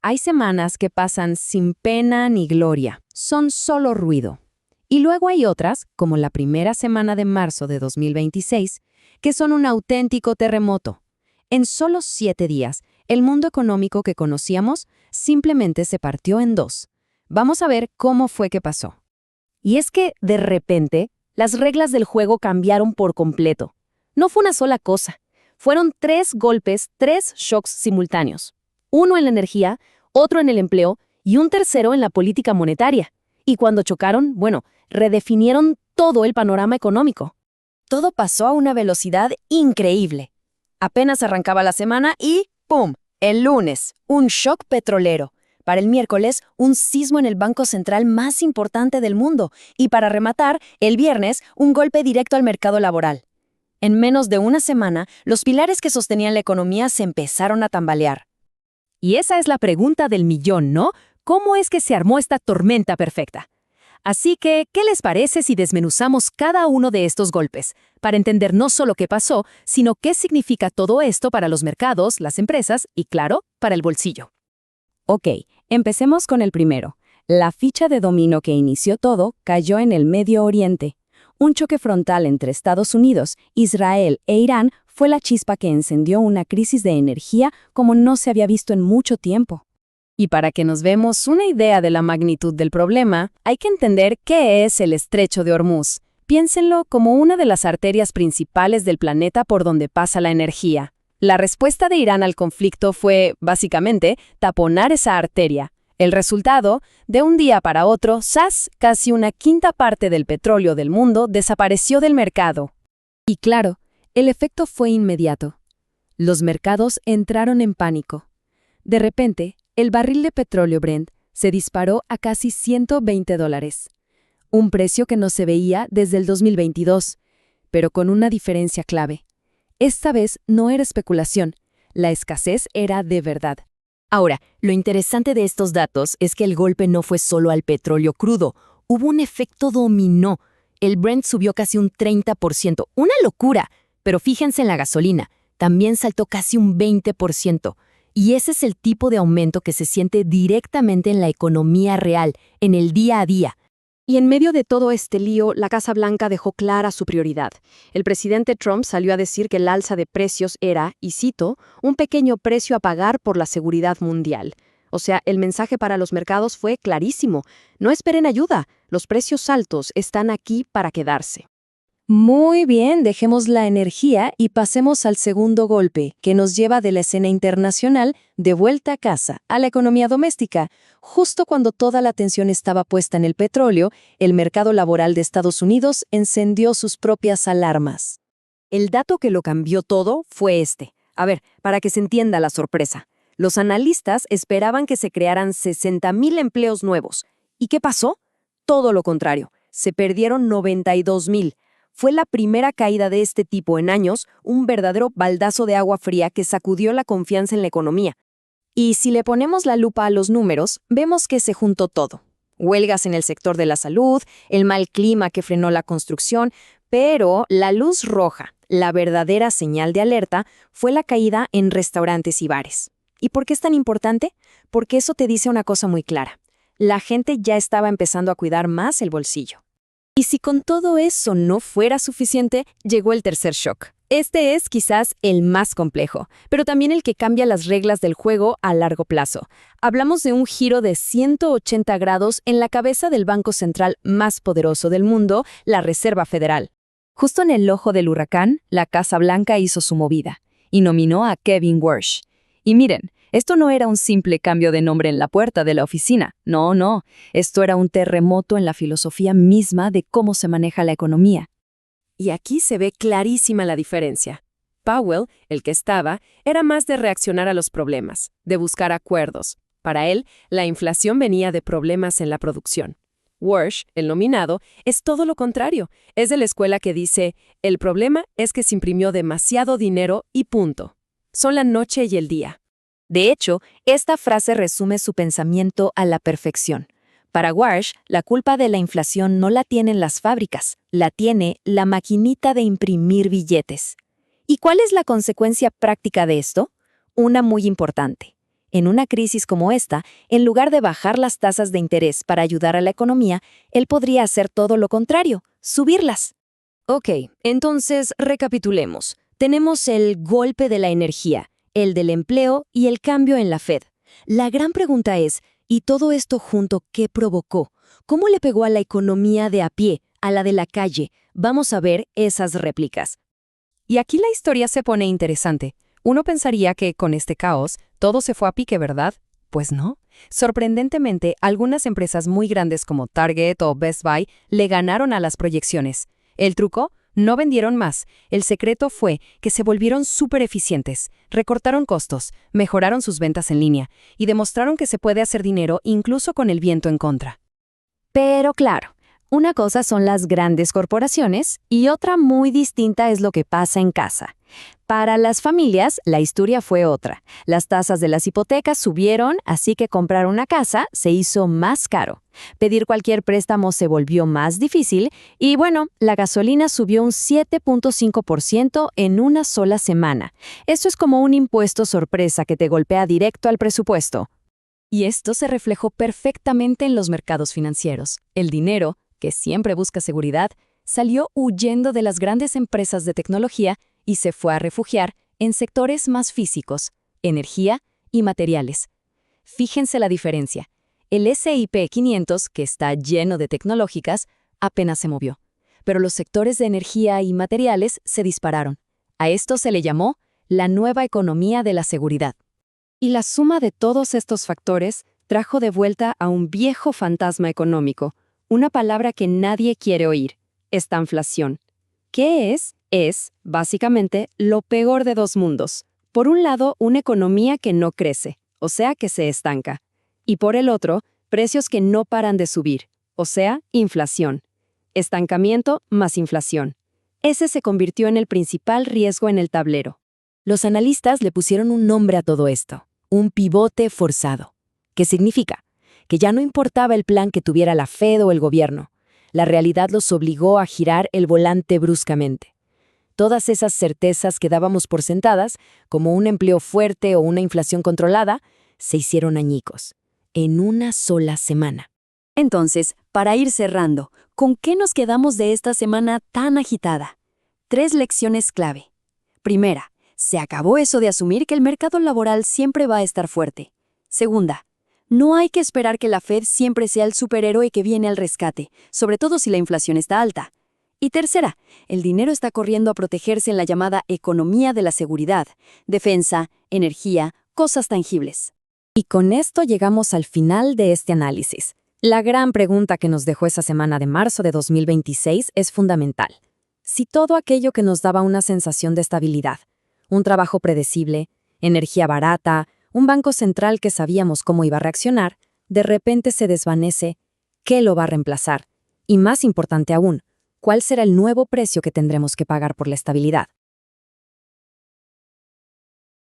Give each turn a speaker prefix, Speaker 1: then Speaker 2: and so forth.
Speaker 1: Hay semanas que pasan sin pena ni gloria, son solo ruido. Y luego hay otras, como la primera semana de marzo de 2026, que son un auténtico terremoto. En solo 7 días, el mundo económico que conocíamos simplemente se partió en dos. Vamos a ver cómo fue que pasó.
Speaker 2: Y es que, de repente, las reglas del juego cambiaron por completo. No fue una sola cosa. Fueron 3 golpes, 3 shocks simultáneos. Uno en la energía, otro en el empleo y un tercero en la política monetaria. Y cuando chocaron, redefinieron todo el panorama económico. Todo pasó a una velocidad increíble. Apenas arrancaba la semana y ¡pum! El lunes, un shock petrolero. Para el miércoles, un sismo en el banco central más importante del mundo. Y para rematar, el viernes, un golpe directo al mercado laboral. En menos de una semana, los pilares que sostenían la economía se empezaron a tambalear.
Speaker 3: Y esa es la pregunta del millón, ¿no? ¿Cómo es que se armó esta tormenta perfecta? Así que, ¿qué les parece si desmenuzamos cada uno de estos golpes, para entender no solo qué pasó, sino qué significa todo esto para los mercados, las empresas y, claro, para el bolsillo?
Speaker 1: Ok, empecemos con el primero. La ficha de dominó que inició todo cayó en el Medio Oriente. Un choque frontal entre Estados Unidos, Israel e Irán fue la chispa que encendió una crisis de energía como no se había visto en mucho tiempo. Y para que nos demos una idea de la magnitud del problema, hay que entender qué es el Estrecho de Hormuz. Piénsenlo como una de las arterias principales del planeta por donde pasa la energía. La respuesta de Irán al conflicto fue, básicamente, taponar esa arteria. El resultado, de un día para otro, ¡zas!, casi una quinta parte del petróleo del mundo desapareció del mercado. Y claro, el efecto fue inmediato. Los mercados entraron en pánico. De repente, el barril de petróleo Brent se disparó a casi $120, un precio que no se veía desde el 2022, pero con una diferencia clave. Esta vez no era especulación, la escasez era de verdad.
Speaker 2: Ahora, lo interesante de estos datos es que el golpe no fue solo al petróleo crudo, hubo un efecto dominó. El Brent subió casi un 30%, una locura, pero fíjense en la gasolina, también saltó casi un 20%. Y ese es el tipo de aumento que se siente directamente en la economía real, en el día a día.
Speaker 3: Y en medio de todo este lío, la Casa Blanca dejó clara su prioridad. El presidente Trump salió a decir que el alza de precios era, y cito, un pequeño precio a pagar por la seguridad mundial. O sea, el mensaje para los mercados fue clarísimo. No esperen ayuda, los precios altos están aquí para quedarse.
Speaker 1: Muy bien, dejemos la energía y pasemos al segundo golpe, que nos lleva de la escena internacional de vuelta a casa, a la economía doméstica. Justo cuando toda la atención estaba puesta en el petróleo, el mercado laboral de Estados Unidos encendió sus propias alarmas.
Speaker 3: El dato que lo cambió todo fue este. A ver, para que se entienda la sorpresa. Los analistas esperaban que se crearan 60,000 empleos nuevos. ¿Y qué pasó? Todo lo contrario. Se perdieron 92,000. Fue la primera caída de este tipo en años, un verdadero baldazo de agua fría que sacudió la confianza en la economía. Y si le ponemos la lupa a los números, vemos que se juntó todo. Huelgas en el sector de la salud, el mal clima que frenó la construcción, pero la luz roja, la verdadera señal de alerta, fue la caída en restaurantes y bares. ¿Y por qué es tan importante? Porque eso te dice una cosa muy clara. La gente ya estaba empezando a cuidar más el bolsillo. Y si con todo eso no fuera suficiente, llegó el tercer shock. Este es quizás el más complejo, pero también el que cambia las reglas del juego a largo plazo. Hablamos de un giro de 180 grados en la cabeza del banco central más poderoso del mundo, la Reserva Federal. Justo en el ojo del huracán, la Casa Blanca hizo su movida y nominó a Kevin Warsh. Y miren, esto no era un simple cambio de nombre en la puerta de la oficina. No. Esto era un terremoto en la filosofía misma de cómo se maneja la economía. Y aquí se ve clarísima la diferencia. Powell, el que estaba, era más de reaccionar a los problemas, de buscar acuerdos. Para él, la inflación venía de problemas en la producción. Warsh, el nominado, es todo lo contrario. Es de la escuela que dice, el problema es que se imprimió demasiado dinero y punto. Son la noche y el día. De hecho, esta frase resume su pensamiento a la perfección. Para Warsh, la culpa de la inflación no la tienen las fábricas, la tiene la maquinita de imprimir billetes. ¿Y cuál es la consecuencia práctica de esto? Una muy importante.
Speaker 2: En una crisis como esta, en lugar de bajar las tasas de interés para ayudar a la economía, él podría hacer todo lo contrario, subirlas. Ok, entonces recapitulemos. Tenemos el golpe de la energía, el del empleo y el cambio en la Fed. La gran pregunta es, ¿y todo esto junto qué provocó? ¿Cómo le pegó a la economía de a pie, a la de la calle? Vamos a ver esas réplicas.
Speaker 1: Y aquí la historia se pone interesante. Uno pensaría que con este caos todo se fue a pique, ¿verdad? Pues no. Sorprendentemente, algunas empresas muy grandes como Target o Best Buy le ganaron a las proyecciones. ¿El truco? No vendieron más. El secreto fue que se volvieron súper eficientes, recortaron costos, mejoraron sus ventas en línea y demostraron que se puede hacer dinero incluso con el viento en contra.
Speaker 2: Pero claro, una cosa son las grandes corporaciones y otra muy distinta es lo que pasa en casa. Para las familias, la historia fue otra. Las tasas de las hipotecas subieron, así que comprar una casa se hizo más caro. Pedir cualquier préstamo se volvió más difícil y bueno, la gasolina subió un 7.5% en una sola semana. Esto es como un impuesto sorpresa que te golpea directo al presupuesto.
Speaker 1: Y esto se reflejó perfectamente en los mercados financieros. El dinero, que siempre busca seguridad, salió huyendo de las grandes empresas de tecnología y se fue a refugiar en sectores más físicos, energía y materiales. Fíjense la diferencia. El S&P 500, que está lleno de tecnológicas, apenas se movió. Pero los sectores de energía y materiales se dispararon. A esto se le llamó la nueva economía de la seguridad.
Speaker 3: Y la suma de todos estos factores trajo de vuelta a un viejo fantasma económico, una palabra que nadie quiere oír, estanflación. ¿Qué es? Es, básicamente, lo peor de dos mundos. Por un lado, una economía que no crece, o sea, que se estanca. Y por el otro, precios que no paran de subir, o sea, inflación. Estancamiento más inflación. Ese se convirtió en el principal riesgo en el tablero.
Speaker 2: Los analistas le pusieron un nombre a todo esto, un pivote forzado. ¿Qué significa? Que ya no importaba el plan que tuviera la Fed o el gobierno. La realidad los obligó a girar el volante bruscamente. Todas esas certezas que dábamos por sentadas, como un empleo fuerte o una inflación controlada, se hicieron añicos, en una sola semana.
Speaker 1: Entonces, para ir cerrando, ¿con qué nos quedamos de esta semana tan agitada? 3 lecciones clave. Primera, se acabó eso de asumir que el mercado laboral siempre va a estar fuerte. Segunda, no hay que esperar que la Fed siempre sea el superhéroe que viene al rescate, sobre todo si la inflación está alta. Y tercera, el dinero está corriendo a protegerse en la llamada economía de la seguridad, defensa, energía, cosas tangibles.
Speaker 2: Y con esto llegamos al final de este análisis. La gran pregunta que nos dejó esa semana de marzo de 2026 es fundamental. Si todo aquello que nos daba una sensación de estabilidad, un trabajo predecible, energía barata, un banco central que sabíamos cómo iba a reaccionar, de repente se desvanece, ¿qué lo va a reemplazar? Y más importante aún, ¿cuál será el nuevo precio que tendremos que pagar por la estabilidad?